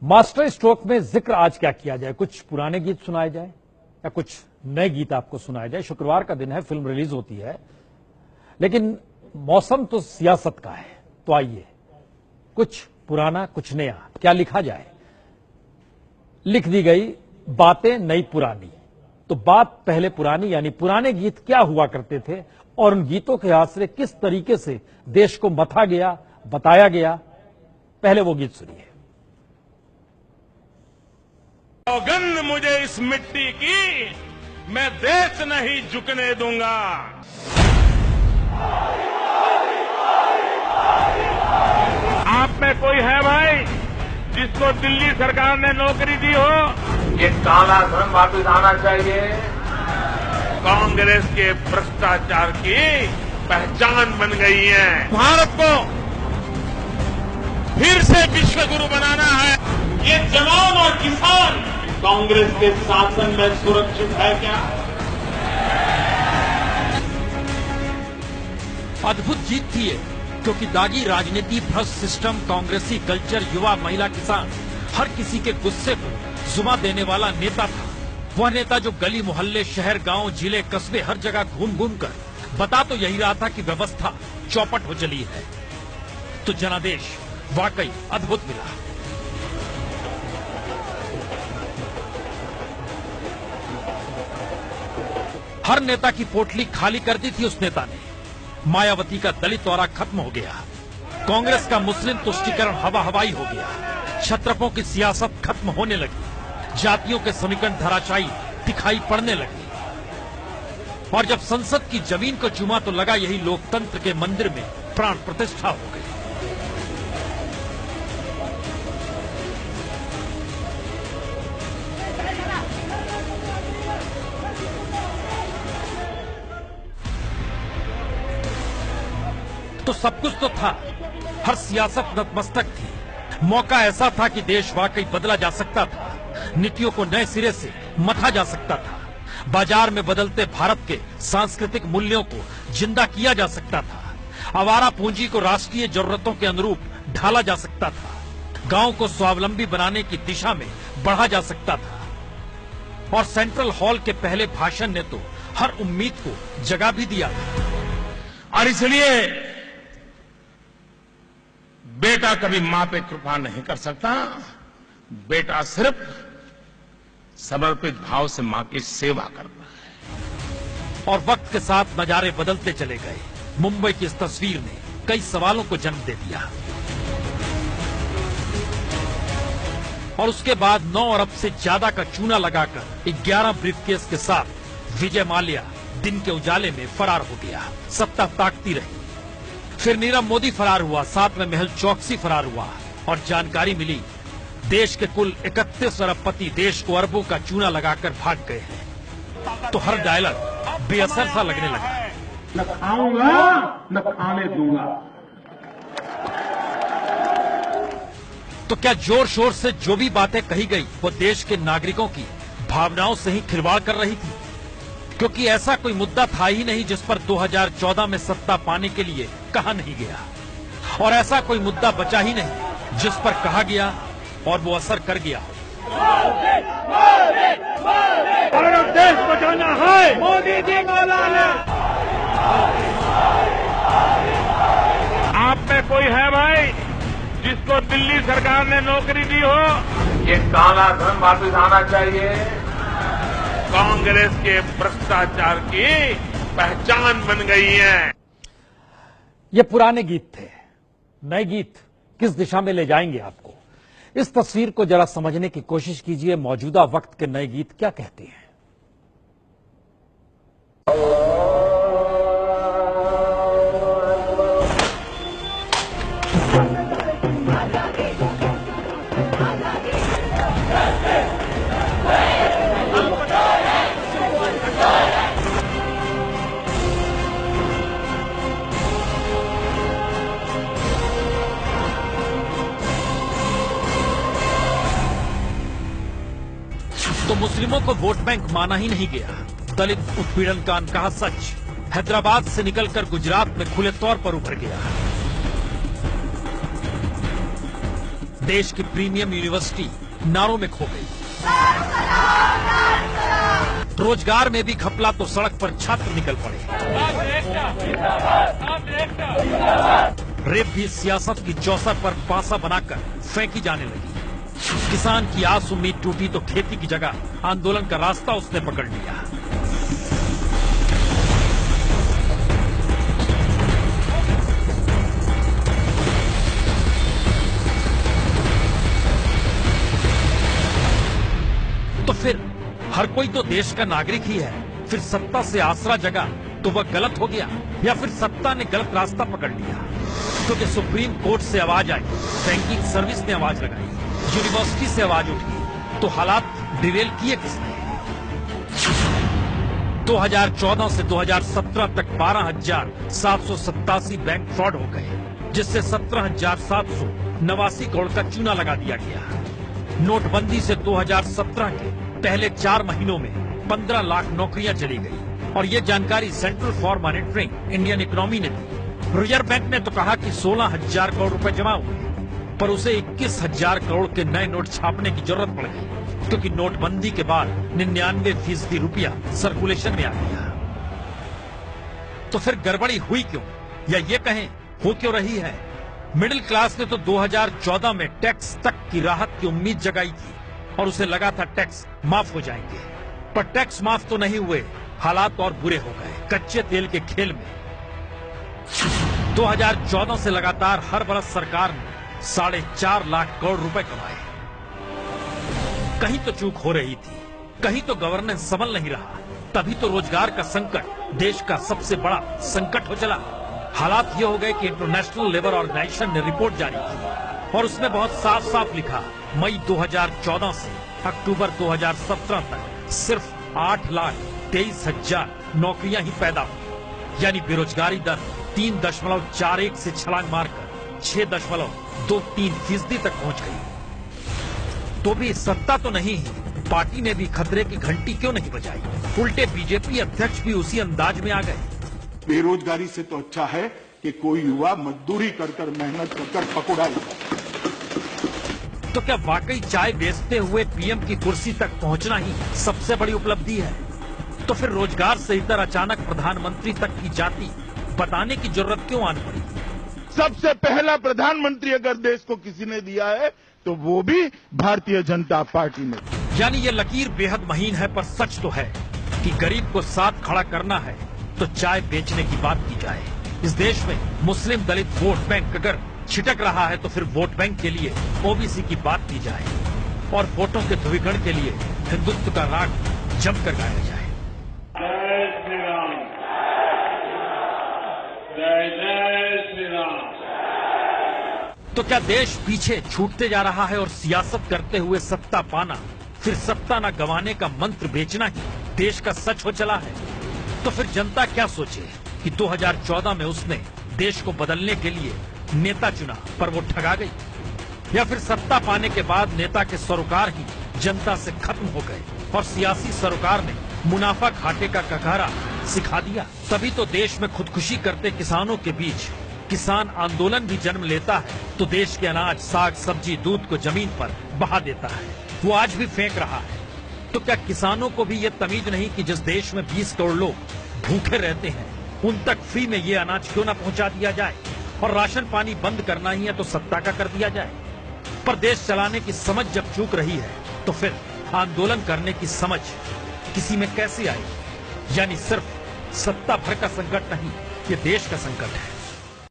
Master stroke में जिक्र आज क्या किया जाए? कुछ पुराने गीत सुनाए जाए या कुछ नए गीत आपको सुनाए जाए? शुक्रवार का दिन है, फिल्म रिलीज होती है, लेकिन मौसम तो सियासत का है। तो आइए, कुछ पुराना कुछ नया, क्या लिखा जाए? लिख दी गई बातें नई पुरानी। तो बात पहले पुरानी, यानी पुराने गीत क्या हुआ करते थे और उन गीतों के आश्रय किस तरीके से देश को मथा गया, बताया गया। पहले वो गीत सुनिए। सौगंध मुझे इस मिट्टी की, मैं देश नहीं झुकने दूंगा। आप में कोई है भाई जिसको दिल्ली सरकार ने नौकरी दी हो? ये काला धन वापिस आना चाहिए। कांग्रेस के भ्रष्टाचार की पहचान बन गई है। भारत को फिर से विश्व गुरु बनाना है। ये जवान और किसान कांग्रेस के शासन में सुरक्षित है क्या? अद्भुत जीत थी ये, क्योंकि दागी राजनीति, भ्रष्ट सिस्टम, कांग्रेसी कल्चर, युवा, महिला, किसान, हर किसी के गुस्से को जुमा देने वाला नेता था। वह नेता जो गली मोहल्ले, शहर, गांव, जिले, कस्बे, हर जगह घूम घूम कर बता तो यही रहा था कि व्यवस्था चौपट हो चली है। तो जनादेश वाकई अद्भुत मिला। हर नेता की पोटली खाली कर दी थी उस नेता ने। मायावती का दलित दौरा खत्म हो गया, कांग्रेस का मुस्लिम तुष्टीकरण हवा हवाई हो गया, छत्रपों की सियासत खत्म होने लगी, जातियों के समीकरण धराशायी दिखाई पड़ने लगे। और जब संसद की जमीन को चूमा तो लगा यही लोकतंत्र के मंदिर में प्राण प्रतिष्ठा हो गई। तो सब कुछ तो था, हर सियासत नतमस्तक थी। मौका ऐसा था कि देश वाकई बदला जा सकता था, नीतियों को नए सिरे से मथा जा सकता था, बाजार में बदलते भारत के सांस्कृतिक मूल्यों को जिंदा किया जा सकता था, आवारा पूंजी को राष्ट्रीय जरूरतों के अनुरूप ढाला जा सकता था, गांव को स्वावलंबी बनाने की दिशा में बढ़ा जा सकता था। और सेंट्रल हॉल के पहले भाषण ने तो हर उम्मीद को जगा भी दिया था। और इसलिए बेटा कभी मां पे कृपा नहीं कर सकता। बेटा सिर्फ समर्पित भाव से मां की सेवा करता है। और वक्त के साथ नजारे बदलते चले गए। मुंबई की इस तस्वीर ने कई सवालों को जन्म दे दिया। और उसके बाद 9 अरब से ज्यादा का चूना लगाकर 11 ब्रीफकेस के साथ विजय माल्या दिन के उजाले में फरार हो गया। सत्ता ताकती रही। फिर नीरव मोदी फरार हुआ, साथ में मेहुल चौकसी फरार हुआ। और जानकारी मिली देश के कुल 31 अरबपति देश को अरबों का चूना लगाकर भाग गए हैं। तो हर डायलॉग बेअसर सा लगने लगा। न खाऊंगा न खाने दूंगा। तो क्या जोर शोर से जो भी बातें कही गई वो देश के नागरिकों की भावनाओं से ही खिलवाड़ कर रही थी? क्योंकि ऐसा कोई मुद्दा था ही नहीं जिस पर 2014 में सत्ता पाने के लिए कहा नहीं गया, और ऐसा कोई मुद्दा बचा ही नहीं जिस पर कहा गया और वो असर कर गया हो। भारत देश बचाना है, मोदी जी मौलाना। आप में कोई है भाई जिसको दिल्ली सरकार ने नौकरी दी हो? ये काला धन वापिस आना चाहिए। कांग्रेस के भ्रष्टाचार की पहचान बन गई है। ये पुराने गीत थे। नए गीत किस दिशा में ले जाएंगे आपको? इस तस्वीर को जरा समझने की कोशिश कीजिए। मौजूदा वक्त के नए गीत क्या कहते हैं? तो मुस्लिमों को वोट बैंक माना ही नहीं गया। दलित उत्पीड़न का अनकहा सच हैदराबाद से निकलकर गुजरात में खुले तौर पर उभर गया। देश की प्रीमियम यूनिवर्सिटी नारों में खो गई। रोजगार में भी घपला तो सड़क पर छात्र निकल पड़े। रेप भी सियासत की चौसर पर पासा बनाकर फेंकी जाने लगी। किसान की आस उम्मीद टूटी तो खेती की जगह आंदोलन का रास्ता उसने पकड़ लिया। तो फिर हर कोई तो देश का नागरिक ही है, फिर सत्ता से आसरा जगा तो वह गलत हो गया या फिर सत्ता ने गलत रास्ता पकड़ लिया? क्योंकि सुप्रीम कोर्ट से आवाज आई, बैंकिंग सर्विस ने आवाज लगाई, यूनिवर्सिटी से आवाज उठी, तो हालात डिरेल किए किसने? 2014 से 2017 तक 12,787 बैंक फ्रॉड हो गए, जिससे 17,789 करोड़ का चूना लगा दिया गया। नोटबंदी से 2017 के पहले 4 महीनों में 15 लाख नौकरियां चली गई और ये जानकारी central for monitoring Indian economy ने दी। रिजर्व बैंक ने तो कहा कि 16,000 करोड़ रुपए जमा हुए, पर उसे 21,000 करोड़ के नए नोट छापने की जरूरत पड़ गई, क्योंकि नोटबंदी के बाद 99% रुपया सर्कुलेशन में आ गया। तो फिर गड़बड़ी हुई क्यों, या ये कहें हो क्यों रही है? मिडिल क्लास ने तो 2014 में टैक्स तक की राहत की उम्मीद जगाई थी और उसे लगा था टैक्स माफ हो जाएंगे, पर टैक्स माफ तो नहीं हुए, हालात और बुरे हो गए। कच्चे तेल के खेल में 2014 से लगातार हर बरस सरकार ने 4.5 लाख करोड़ रुपए कमाए। कहीं तो चूक हो रही थी, कहीं तो गवर्नेंस संभल नहीं रहा, तभी तो रोजगार का संकट देश का सबसे बड़ा संकट हो चला। हालात ये हो गए कि इंटरनेशनल लेबर ऑर्गेनाइजेशन ने रिपोर्ट जारी की और उसमें बहुत साफ साफ लिखा, मई 2014 से अक्टूबर 2017 तक सिर्फ 8,23,000 नौकरियां ही पैदा हुई, यानी बेरोजगारी दर 3.41 से छलांग मारकर 6.23% तक पहुंच गई। तो भी सत्ता तो नहीं है, पार्टी ने भी खतरे की घंटी क्यों नहीं बजाई? उल्टे बीजेपी अध्यक्ष भी उसी अंदाज में आ गए। बेरोजगारी से तो अच्छा है कि कोई युवा मजदूरी कर कर मेहनत कर पकड़ा जाए। तो क्या वाकई चाय बेचते हुए पीएम की कुर्सी तक पहुंचना ही सबसे बड़ी उपलब्धि है? तो फिर रोजगार से इधर अचानक प्रधानमंत्री तक की जाति बताने की जरूरत क्यों आन पड़ी? सबसे पहला प्रधानमंत्री अगर देश को किसी ने दिया है तो वो भी भारतीय जनता पार्टी ने। यानी ये लकीर बेहद महीन है, पर सच तो है कि गरीब को साथ खड़ा करना है तो चाय बेचने की बात की जाए। इस देश में मुस्लिम दलित वोट बैंक अगर छिटक रहा है तो फिर वोट बैंक के लिए ओबीसी की बात की जाए और वोटों के ध्रुवीकरण के लिए हिंदुत्व का राग जमकर गाया जाए। जय श्री राम, जय जय श्री राम। तो क्या देश पीछे छूटते जा रहा है और सियासत करते हुए सत्ता पाना, फिर सत्ता न गंवाने का मंत्र बेचना ही देश का सच हो चला है? तो फिर जनता क्या सोचे कि 2014 में उसने देश को बदलने के लिए नेता चुना पर वो ठगा गई, या फिर सत्ता पाने के बाद नेता के सरोकार ही जनता से खत्म हो गए और सियासी सरोकार ने मुनाफा घाटे का ककारा सिखा दिया? तभी तो देश में खुदकुशी करते किसानों के बीच किसान आंदोलन भी जन्म लेता है, तो देश के अनाज, साग, सब्जी, दूध को जमीन पर बहा देता है। वो आज भी फेंक रहा है। तो क्या किसानों को भी ये तमीज नहीं कि जिस देश में 20 करोड़ लोग भूखे रहते हैं उन तक फ्री में ये अनाज क्यों ना पहुंचा दिया जाए, और राशन पानी बंद करना ही है तो सत्ता का कर दिया जाए? पर देश चलाने की समझ जब चूक रही है तो फिर आंदोलन करने की समझ किसी में कैसे आई? यानी सिर्फ सत्ता भर का संकट नहीं, ये देश का संकट है।